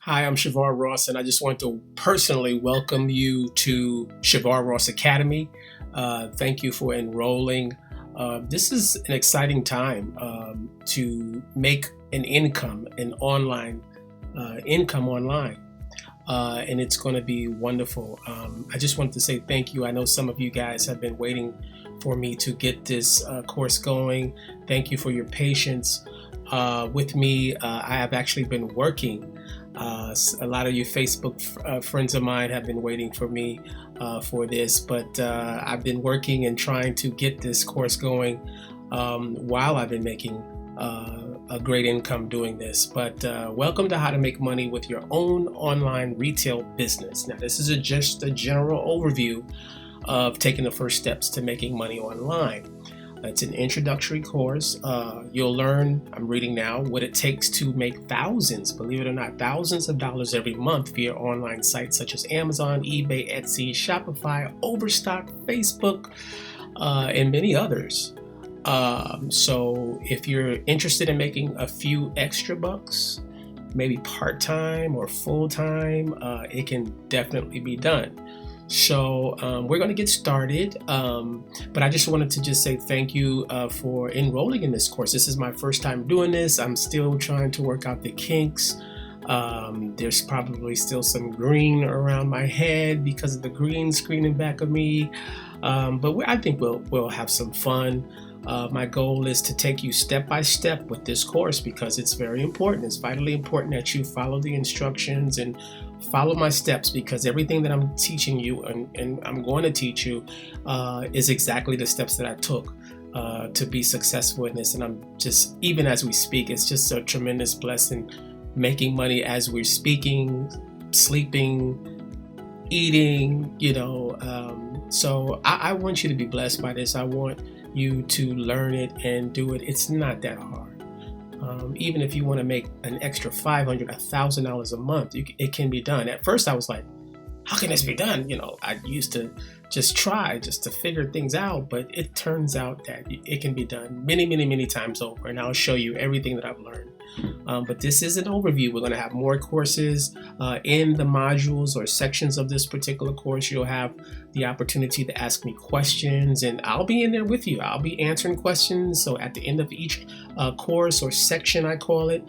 Hi, I'm Shavar Ross, and I just want to personally welcome you to Shavar Ross Academy. Thank you for enrolling. This is an exciting time to make an income, an online income online. And it's going to be wonderful. I just wanted to say thank you. I know some of you guys have been waiting for me to get this course going. Thank you for your patience with me. I have actually been working. A lot of you Facebook friends of mine have been waiting for me for this, but I've been working and trying to get this course going while I've been making a great income doing this. But welcome to How to Make Money with Your Own Online Retail Business. Now, this is just a general overview of taking the first steps to making money online. It's an introductory course. You'll learn, I'm reading now, what it takes to make thousands, believe it or not, thousands of dollars every month via online sites such as Amazon, eBay, Etsy, Shopify, Overstock, Facebook, and many others. So if you're interested in making a few extra bucks, maybe part-time or full-time, it can definitely be done. So we're going to get started, but I just wanted to just say thank you for enrolling in this course. This is my first time doing this. I'm still trying to work out the kinks. There's probably still some green around my head because of the green screen in back of me, but I think we'll have some fun. My goal is to take you step by step with this course because it's very important. It's vitally important that you follow the instructions and follow my steps, because everything that I'm teaching you and I'm going to teach you is exactly the steps that I took to be successful in this. And I'm just, even as we speak, it's just a tremendous blessing making money as we're speaking, sleeping, eating, so I want you to be blessed by this. I want you to learn it and do it. It's not that hard. Even if you want to make an extra $500, $1,000 a month, it can be done. At first I was like, how can this be done? I used to just try just to figure things out, but it turns out that it can be done many, many, many times over. And I'll show you everything that I've learned. But this is an overview. We're going to have more courses in the modules or sections of this particular course. You'll have the opportunity to ask me questions, and I'll be in there with you. I'll be answering questions. So at the end of each course or section, I call it,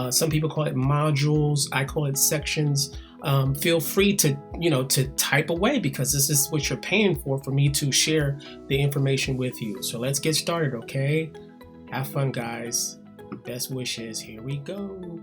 some people call it modules, I call it sections. Feel free to type away, because this is what you're paying for me to share the information with you. So let's get started, okay? Have fun, guys. Best wishes. Here we go.